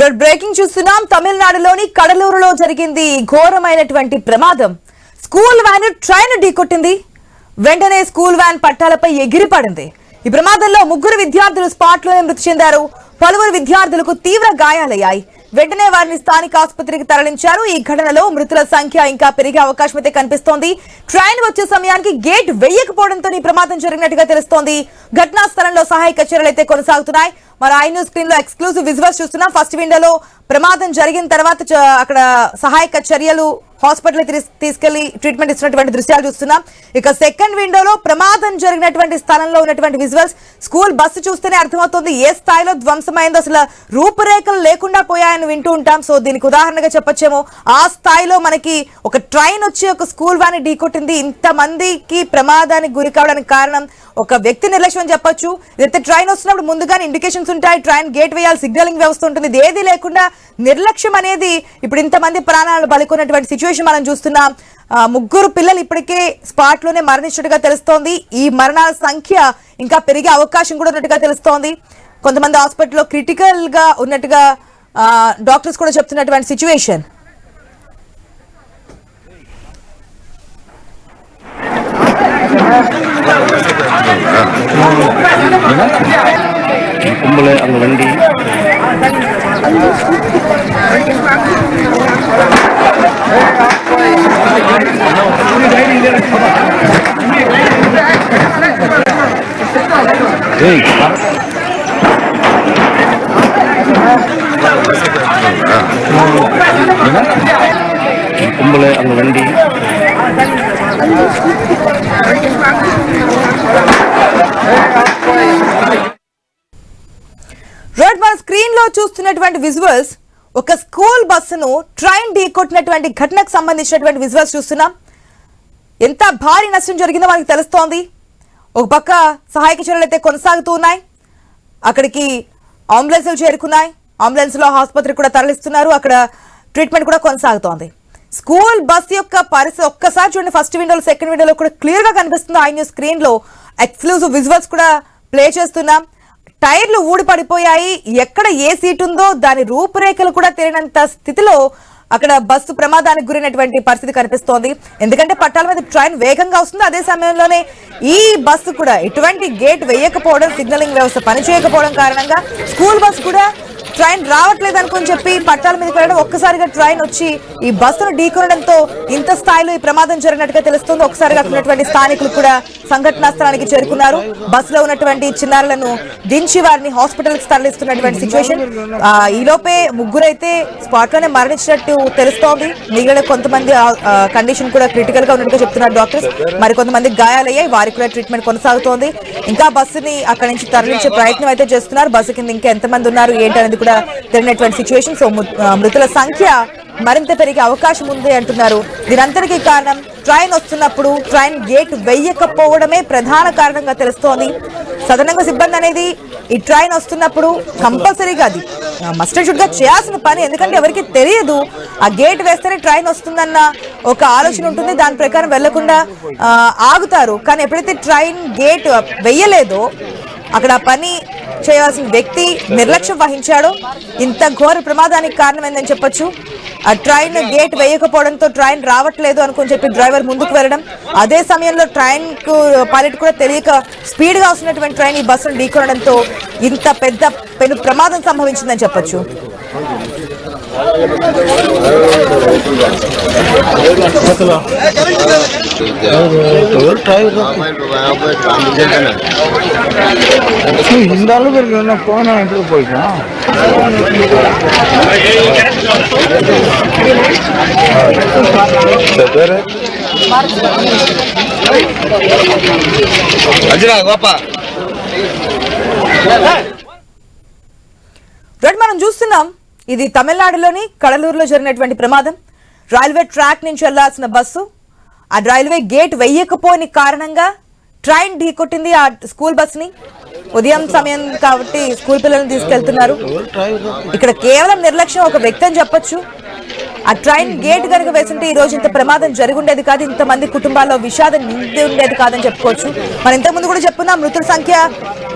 Breaking చూస్తున్నాం. తమిళనాడులోని కడలూరులో జరిగింది ఘోరమైనటువంటి ప్రమాదం. స్కూల్ వ్యాన్ ట్రైన్ ఢీకొట్టింది. వెంటనే స్కూల్ వ్యాన్ పట్టాలపై ఎగిరిపడింది. ఈ ప్రమాదంలో 3 విద్యార్థులు స్పాట్ లోనే మృతి చెందారు. పలువురు విద్యార్థులకు తీవ్ర గాయాలయ్యాయి. వెంటనే వారిని స్థానిక ఆసుపత్రికి తరలించారు. ఈ ఘటనలో మృతుల సంఖ్య ఇంకా పెరిగే అవకాశం అయితే కనిపిస్తోంది. ట్రైన్ వచ్చే సమయానికి గేట్ వేయకపోవడంతో ఈ ప్రమాదం జరిగినట్టుగా తెలుస్తోంది. ఘటనా స్థలంలో సహాయక చర్యలు అయితే కొనసాగుతున్నాయి. మరి ఐ న్యూస్ స్క్రీన్ లో ఎక్స్క్లూజివ్ విజువల్స్ చూస్తున్నాం. ఫస్ట్ విండోలో ప్రమాదం జరిగిన తర్వాత అక్కడ సహాయక చర్యలు హాస్పిటల్ తీసుకెళ్లి ట్రీట్మెంట్ ఇస్తున్నటువంటి దృశ్యాలు చూస్తున్నాం. ఇక సెకండ్ విండోలో ప్రమాదం జరిగినటువంటి స్థలంలో ఉన్నటువంటి విజువల్స్. స్కూల్ బస్సు చూస్తేనే అర్థమవుతుంది ఏ స్థాయిలో ధ్వంసమైందో. అసలు రూపురేఖలు లేకుండా పోయాయని వింటూ ఉంటాం. సో దీనికి ఉదాహరణగా చెప్పొచ్చేమో. ఆ స్థాయిలో మనకి ఒక ట్రైన్ వచ్చి ఒక స్కూల్ వ్యాన్ ఢీకొట్టింది. ఇంతమందికి ప్రమాదానికి గురి కావడానికి కారణం ఒక వ్యక్తి నిర్లక్ష్యం అని చెప్పొచ్చు. ఇదైతే ట్రైన్ వస్తున్నప్పుడు ముందుగానే ఇండికేషన్స్ ఉంటాయి. ట్రైన్ గేట్ వేయాలి, సిగ్నలింగ్ వ్యవస్థ ఉంటుంది. ఇది ఏది లేకుండా నిర్లక్ష్యం అనేది ఇప్పుడు ఇంతమంది ప్రాణాలు బలికొన్నటువంటి సిచ్యువేషన్ మనం చూస్తున్నాం. 3 పిల్లలు ఇప్పటికే స్పాట్ లోనే మరణించినట్టుగా తెలుస్తోంది. ఈ మరణాల సంఖ్య ఇంకా పెరిగే అవకాశం కూడా ఉన్నట్టుగా తెలుస్తోంది. కొంతమంది హాస్పిటల్లో క్రిటికల్ గా ఉన్నట్టుగా డాక్టర్స్ కూడా చెప్తున్నటువంటి సిచ్యువేషన్. கும்பல அந்த வண்டி கும்பல அந்த வண்டி రెడ్ మన స్క్రీన్ లో చూస్తున్నటువంటి విజువల్స్ ఒక స్కూల్ బస్సును ట్రైన్ ఢీకొట్టినటువంటి ఘటనకు సంబంధించినటువంటి విజువల్స్ చూస్తున్నాం. ఎంత భారీ నష్టం జరిగిందో మనకు తెలుస్తోంది. ఒక పక్క సహాయక చర్యలు అయితే కొనసాగుతూ ఉన్నాయి. అక్కడికి అంబులెన్సులు చేరుకున్నాయి. అంబులెన్స్ లో ఆసుపత్రికి కూడా తరలిస్తున్నారు. అక్కడ ట్రీట్మెంట్ కూడా కొనసాగుతోంది. స్కూల్ బస్ యొక్క పరిస్థితి ఒక్కసారి చూడండి. ఫస్ట్ విండోలో సెకండ్ విండోలో కూడా క్లియర్ గా కనిపిస్తుంది. ఐ న్యూస్ స్క్రీన్ లో ఎక్స్క్లూజివ్ విజువల్స్ కూడా ప్లే చేస్తున్నాం. టైర్లు ఊడి పడిపోయాయి. ఎక్కడ ఏ సీట్ ఉందో దాని రూపురేఖలు కూడా తెలియనంత స్థితిలో అక్కడ బస్సు ప్రమాదానికి గురైనటువంటి పరిస్థితి కనిపిస్తోంది. ఎందుకంటే పట్టాల మీద ట్రైన్ వేగంగా వస్తుంది. అదే సమయంలోనే ఈ బస్సు కూడా ఎటువంటి గేట్ వేయకపోవడం, సిగ్నలింగ్ వ్యవస్థ పనిచేయకపోవడం కారణంగా స్కూల్ బస్ కూడా ట్రైన్ రావట్లేదు అనుకుని చెప్పి పట్టాల మీదకి వెళ్ళడం, ఒక్కసారిగా ట్రైన్ వచ్చి ఈ బస్సును ఢీకొనడంతో ఇంత స్థాయిలో ఈ ప్రమాదం జరిగినట్టుగా తెలుస్తుంది. ఒకసారిగా ఉన్నటువంటి స్థానికులు కూడా సంఘటనా స్థలానికి చేరుకున్నారు. బస్సులో ఉన్నటువంటి చిన్నారులను దించి వారిని హాస్పిటల్ కి తరలిస్తున్నటువంటి సిచ్యువేషన్. ఈలోపే 3 అయితే స్పాట్ లోనే మరణించినట్టు తెలుస్తోంది. మిగిలిన కొంతమంది కండిషన్ కూడా క్రిటికల్ గా ఉన్నట్టుగా చెప్తున్నారు డాక్టర్స్. మరి కొంతమంది గాయాలయ్యాయి. వారికి కూడా ట్రీట్మెంట్ కొనసాగుతోంది. ఇంకా బస్సుని అక్కడి నుంచి తరలించే ప్రయత్నం అయితే చేస్తున్నారు. బస్సు కింద ఇంకా ఎంతమంది ఉన్నారు ఏంటనేది కూడా తెలియనటువంటి సిచ్యువేషన్. సో మృతుల సంఖ్య మరింత పెరిగే అవకాశం ఉంది అంటున్నారు. దీనంతటికీ కారణం ట్రైన్ వస్తున్నప్పుడు ట్రైన్ గేట్ వేయకపోవడమే ప్రధాన కారణంగా తెలుస్తోంది. సాధారణంగా సిబ్బంది అనేది ఈ ట్రైన్ వస్తున్నప్పుడు కంపల్సరీగా అది మస్ట్ అండ్ షుడ్ గా చేయాల్సిన పని. ఎందుకంటే ఎవరికి తెలియదు ఆ గేట్ వేస్తేనే ట్రైన్ వస్తుందన్న ఒక ఆలోచన ఉంటుంది. దాని ప్రకారం వెళ్లకుండా ఆగుతారు. కానీ ఎప్పుడైతే ట్రైన్ గేట్ వెయ్యలేదో అక్కడ పని చేయాల్సిన వ్యక్తి నిర్లక్ష్యం వహించాడో ఇంత ఘోర ప్రమాదానికి కారణమైందని చెప్పొచ్చు. ఆ ట్రైన్ గేట్ వేయకపోవడంతో ట్రైన్ రావట్లేదు అనుకుని చెప్పి డ్రైవర్ ముందుకు వెళ్ళడం, అదే సమయంలో ట్రైన్ కు పైలట్ కూడా తెలియక స్పీడ్ గా వస్తున్నటువంటి ట్రైన్ ఈ బస్సును ఢీకొనడంతో ఇంత పెను ప్రమాదం సంభవించిందని చెప్పొచ్చు. இருந்தாலும் போனா எப்படி போயிட்டான் మనం చూస్తున్నాం. ఇది తమిళనాడులోని కడలూరులో జరిగినటువంటి ప్రమాదం. రైల్వే ట్రాక్ నుంచి వెళ్లాల్సిన బస్సు ఆ రైల్వే గేట్ వేయకపోయిన కారణంగా ట్రైన్ ఢీకొట్టింది ఆ స్కూల్ బస్ ని. ఉదయం సమయం కాబట్టి స్కూల్ పిల్లల్ని తీసుకెళ్తున్నారు. ఇక్కడ కేవలం నిర్లక్ష్యం ఒక వ్యక్తి అని చెప్పొచ్చు. ఆ ట్రైన్ గేట్ కనుక వేస్తుంటే ఈ రోజు ఇంత ప్రమాదం జరిగి ఉండేది కాదు. ఇంతమంది కుటుంబాల్లో విషాదం నిండి ఉండేది కాదని చెప్పుకోవచ్చు. మనం ఇంతకుముందు కూడా చెప్పుకున్నాం మృతుల సంఖ్య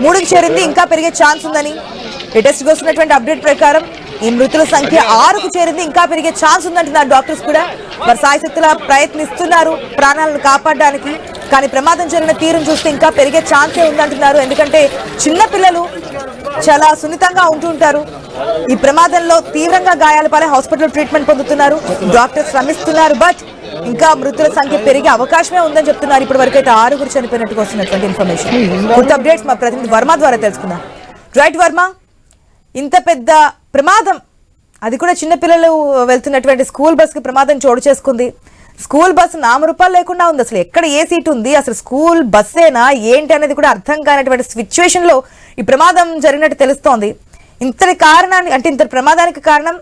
3కి చేరింది. ఇంకా పెరిగే ఛాన్స్ ఉందని. లేటెస్ట్ గా వస్తున్నటువంటి అప్డేట్ ప్రకారం ఈ మృతుల సంఖ్య 6కు చేరింది. ఇంకా పెరిగే ఛాన్స్ ఉందంటున్నారు డాక్టర్స్ కూడా. మరి సాయశక్తులా ప్రయత్నిస్తున్నారు ప్రాణాలను కాపాడడానికి. కానీ ప్రమాదం జరిగిన తీరును చూస్తే ఇంకా పెరిగే ఛాన్సే ఉందంటున్నారు. ఎందుకంటే చిన్న పిల్లలు చాలా సున్నితంగా ఉంటుంటారు. ఈ ప్రమాదంలో తీవ్రంగా గాయాల పాలై హాస్పిటల్ ట్రీట్మెంట్ పొందుతున్నారు. డాక్టర్స్ శ్రమిస్తున్నారు. బట్ ఇంకా మృతుల సంఖ్య పెరిగే అవకాశమే ఉందని చెప్తున్నారు. ఇప్పటి వరకు అయితే 6 చనిపోయినట్టుగా వస్తున్నటువంటి ఇన్ఫర్మేషన్. పూర్తి అప్డేట్స్ మా ప్రతినిధి వర్మ ద్వారా తెలుసుకుందాం. రైట్ వర్మ, ఇంత పెద్ద ప్రమాదం, అది కూడా చిన్నపిల్లలు వెళ్తున్నటువంటి స్కూల్ బస్ కి ప్రమాదం చోటు చేసుకుంది. స్కూల్ బస్సు నామరూపాలు లేకుండా ఉంది. అసలు ఎక్కడ ఏ సీట్ ఉంది, అసలు స్కూల్ బస్సేనా ఏంటి అనేది కూడా అర్థం కానటువంటి సిచ్యువేషన్ లో ఈ ప్రమాదం జరిగినట్టు తెలుస్తోంది. ఇంతటి కారణాన్ని అంటే ఇంత ప్రమాదానికి కారణం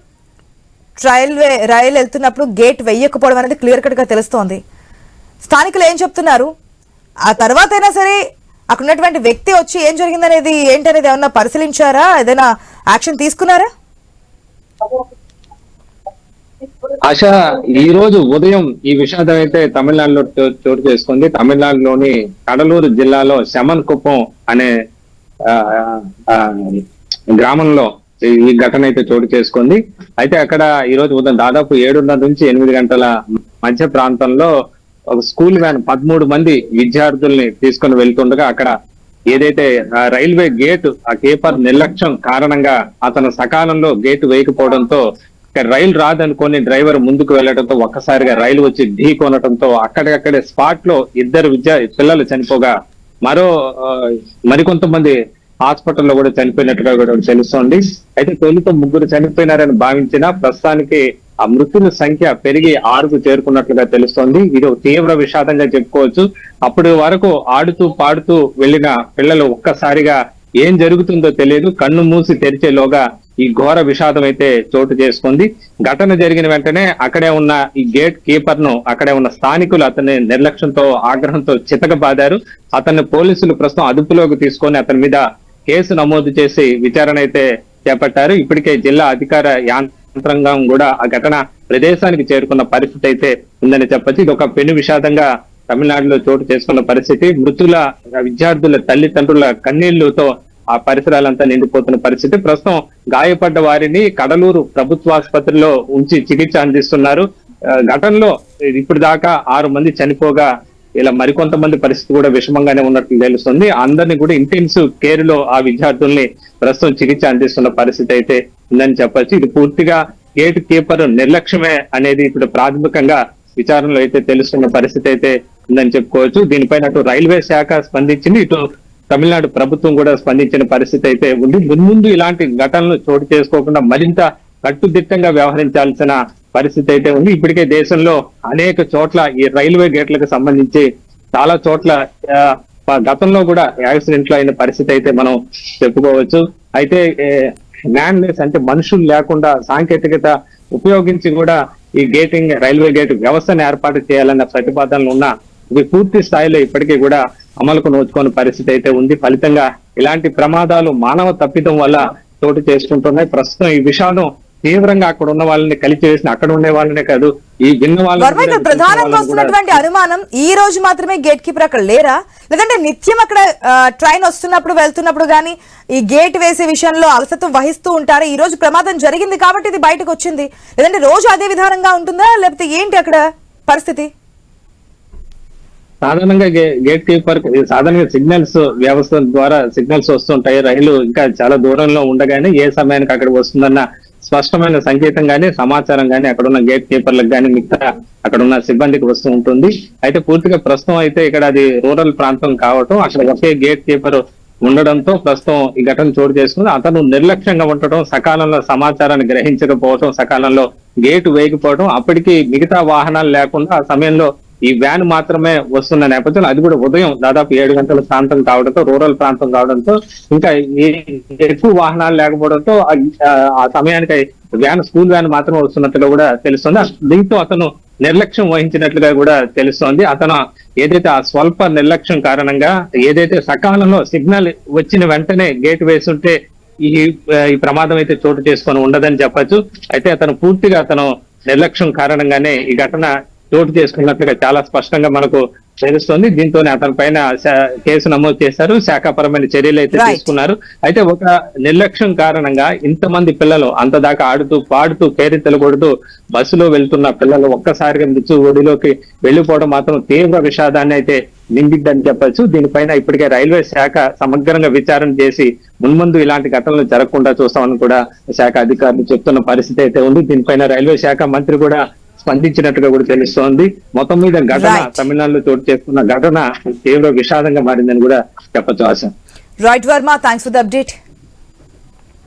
రైలు వెళ్తున్నప్పుడు గేట్ వెయ్యకపోవడం అనేది క్లియర్ కట్ గా తెలుస్తోంది. స్థానికులు ఏం చెప్తున్నారు, ఆ తర్వాత అయినా సరే అక్కడ ఉన్నటువంటి వ్యక్తి వచ్చి ఏం జరిగిందనేది ఏంటనేది ఏమన్నా పరిశీలించారా, ఏదైనా యాక్షన్ తీసుకున్నారా? ఆశ, ఈ రోజు ఉదయం ఈ విషాదం అయితే తమిళనాడులో చోటు చేసుకుంది. తమిళనాడులోని కడలూరు జిల్లాలో శమన్ కుప్పం అనే గ్రామంలో ఈ ఘటన అయితే చోటు చేసుకుంది. అయితే అక్కడ ఈ రోజు ఉదయం దాదాపు 7:30 నుంచి 8 గంటల మధ్య ప్రాంతంలో ఒక స్కూల్ వ్యాన్ 13 మంది విద్యార్థుల్ని తీసుకొని వెళ్తుండగా అక్కడ ఏదైతే రైల్వే గేటు ఆ కీపర్ నిర్లక్ష్యం కారణంగా అతను సకాలంలో గేటు వేయకపోవడంతో రైలు రాదనుకొని డ్రైవర్ ముందుకు వెళ్లడంతో ఒక్కసారిగా రైలు వచ్చి ఢీ కొనడంతో అక్కడికక్కడే స్పాట్ లో 2 పిల్లలు చనిపోగా మరికొంతమంది హాస్పిటల్లో కూడా చనిపోయినట్టుగా కూడా తెలుస్తోంది. అయితే తొలితో 3 చనిపోయినారని భావించిన ప్రస్తుతానికి ఆ మృతుల సంఖ్య పెరిగి 6కు చేరుకున్నట్లుగా తెలుస్తోంది. ఇది ఒక తీవ్ర విషాదంగా చెప్పుకోవచ్చు. అప్పటి వరకు ఆడుతూ పాడుతూ వెళ్లిన పిల్లలు ఒక్కసారిగా ఏం జరుగుతుందో తెలియదు, కన్ను మూసి తెరిచేలోగా ఈ ఘోర విషాదం అయితే చోటు చేసుకుంది. ఘటన జరిగిన వెంటనే అక్కడే ఉన్న ఈ గేట్ కీపర్ ను అక్కడే ఉన్న స్థానికులు అతని నిర్లక్ష్యంతో ఆగ్రహంతో చితకబాదారు. అతన్ని పోలీసులు ప్రస్తుతం అదుపులోకి తీసుకొని అతని మీద కేసు నమోదు చేసి విచారణ అయితే చేపట్టారు. ఇప్పటికే జిల్లా అధికార యంత్రాంగం కూడా ఆ ఘటన ప్రదేశానికి చేరుకున్న పరిస్థితి అయితే ఉందని చెప్పొచ్చు. ఇది ఒక పెను విషాదంగా తమిళనాడులో చోటు చేసుకున్న పరిస్థితి. మృతుల విద్యార్థుల తల్లిదండ్రుల కన్నీళ్లతో ఆ పరిసరాలంతా నిండిపోతున్న పరిస్థితి. ప్రస్తుతం గాయపడ్డ వారిని కడలూరు ప్రభుత్వ ఆసుపత్రిలో ఉంచి చికిత్స అందిస్తున్నారు. ఘటనలో ఇప్పుడు దాకా 6 మంది చనిపోగా ఇలా మరికొంతమంది పరిస్థితి కూడా విషమంగానే ఉన్నట్లు తెలుస్తుంది. అందరినీ కూడా ఇంటెన్సివ్ కేర్ లో ఆ విద్యార్థుల్ని ప్రస్తుతం చికిత్స అందిస్తున్న పరిస్థితి అయితే ఉందని చెప్పొచ్చు. ఇది పూర్తిగా గేట్ కీపర్ నిర్లక్ష్యమే అనేది ఇప్పుడు ప్రాథమికంగా విచారణలో అయితే తెలుస్తున్న పరిస్థితి అయితే ఉందని చెప్పుకోవచ్చు. దీనిపైన అటు రైల్వే శాఖ స్పందించింది, ఇటు తమిళనాడు ప్రభుత్వం కూడా స్పందించిన పరిస్థితి అయితే ఉంది. మున్ముందు ఇలాంటి ఘటనలు చోటు చేసుకోకుండా మరింత కట్టుదిట్టంగా వ్యవహరించాల్సిన పరిస్థితి అయితే ఉంది. ఇప్పటికే దేశంలో అనేక చోట్ల ఈ రైల్వే గేట్లకు సంబంధించి చాలా చోట్ల గతంలో కూడా యాక్సిడెంట్లు అయిన పరిస్థితి అయితే మనం చెప్పుకోవచ్చు. అయితే మ్యాన్ లెస్ అంటే మనుషులు లేకుండా సాంకేతికత ఉపయోగించి కూడా ఈ గేటింగ్ రైల్వే గేట్ వ్యవస్థను ఏర్పాటు చేయాలన్న ప్రతిపాదనలు ఉన్న ఇవి పూర్తి స్థాయిలో ఇప్పటికీ కూడా అమలుకు నోచుకునే పరిస్థితి అయితే ఉంది. ఫలితంగా ఇలాంటి ప్రమాదాలు మానవ తప్పిదం వల్ల చోటు చేసుకుంటున్నాయి. ప్రస్తుతం ఈ విషాదం తీవ్రంగా అక్కడ ఉన్న వాళ్ళని కలిచివేసిన అక్కడ ఉండే వాళ్ళనే కాదు, ఈ విన్న వాళ్ళని ప్రధానంగా వస్తున్నటువంటి అనుమానం, ఈ రోజు మాత్రమే గేట్ కీపర్ అక్కడ లేరా, లేదంటే నిత్యం అక్కడ ట్రైన్ వస్తున్నప్పుడు వెళ్తున్నప్పుడు గానీ ఈ గేట్ వేసే విషయంలో అలసత్వం వహిస్తూ ఉంటారా? ఈ రోజు ప్రమాదం జరిగింది కాబట్టి ఇది బయటకు వచ్చింది, లేదంటే రోజు అదే విధానంగా ఉంటుందా, లేకపోతే ఏంటి అక్కడ పరిస్థితి? సాధారణంగా గేట్ కీపర్ సాధారణంగా సిగ్నల్స్ వ్యవస్థ ద్వారా సిగ్నల్స్ వస్తుంటాయి. రైలు ఇంకా చాలా దూరంలో ఉండగానే ఏ సమయానికి అక్కడ వస్తుందన్న స్పష్టమైన సంకేతం గానీ సమాచారం గానీ అక్కడ ఉన్న గేట్ కీపర్లకు గానీ మిగతా అక్కడ ఉన్న సిబ్బందికి వస్తూ ఉంటుంది. అయితే పూర్తిగా ప్రస్తుతం అయితే ఇక్కడ అది రూరల్ ప్రాంతం కావటం, అక్కడ ఒకే గేట్ కీపర్ ఉండడంతో ప్రస్తుతం ఈ ఘటన చోటు చేసుకుంది. అతను నిర్లక్ష్యంగా ఉండటం, సకాలంలో సమాచారాన్ని గ్రహించకపోవడం, సకాలంలో గేటు వేయకపోవడం, అప్పటికి మిగతా వాహనాలు లేకుండా ఆ సమయంలో ఈ వ్యాన్ మాత్రమే వస్తున్న నేపథ్యంలో, అది కూడా ఉదయం దాదాపు 7 గంటల ప్రాంతం కావడంతో, రూరల్ ప్రాంతం కావడంతో ఇంకా ఎక్కువ వాహనాలు లేకపోవడంతో ఆ సమయానికి వ్యాన్ స్కూల్ వ్యాన్ మాత్రమే వస్తున్నట్టుగా కూడా తెలుస్తుంది. దీంతో అతను నిర్లక్ష్యం వహించినట్లుగా కూడా తెలుస్తోంది. అతను ఏదైతే ఆ స్వల్ప నిర్లక్ష్యం కారణంగా ఏదైతే సకాలంలో సిగ్నల్ వచ్చిన వెంటనే గేట్ వేస్తుంటే ఈ ప్రమాదం అయితే చోటు చేసుకొని ఉండదని చెప్పొచ్చు. అయితే అతను పూర్తిగా నిర్లక్ష్యం కారణంగానే ఈ ఘటన చోటు చేసుకున్నట్లుగా చాలా స్పష్టంగా మనకు తెలుస్తోంది. దీంతోనే అతని పైన కేసు నమోదు చేశారు, శాఖాపరమైన చర్యలు అయితే Right. తీసుకున్నారు. అయితే ఒక నిర్లక్ష్యం కారణంగా ఇంతమంది పిల్లలు అంత దాకా ఆడుతూ పాడుతూ కేరింతలు కొడుతూ బస్సులో వెళ్తున్న పిల్లలు ఒక్కసారిగా మృత్యు ఒడిలోకి వెళ్లిపోవడం మాత్రం తీవ్ర విషాదాన్ని అయితే నిండిద్దని చెప్పొచ్చు. దీనిపైన ఇప్పటికే రైల్వే శాఖ సమగ్రంగా విచారణ చేసి మున్ముందు ఇలాంటి ఘటనలు జరగకుండా చూస్తామని కూడా శాఖ అధికారులు చెప్తున్న పరిస్థితి అయితే ఉంది. దీనిపైన రైల్వే శాఖ మంత్రి కూడా స్పందించినట్టుగా కూడా తెలుస్తోంది. మొత్తం మీద ఘటన Right. తమిళనాడులో చోటు చేసుకున్న ఘటన తీవ్ర విషాదంగా మారిందని కూడా చెప్పొచ్చు. ఆశ. Right Varma, thanks for the update.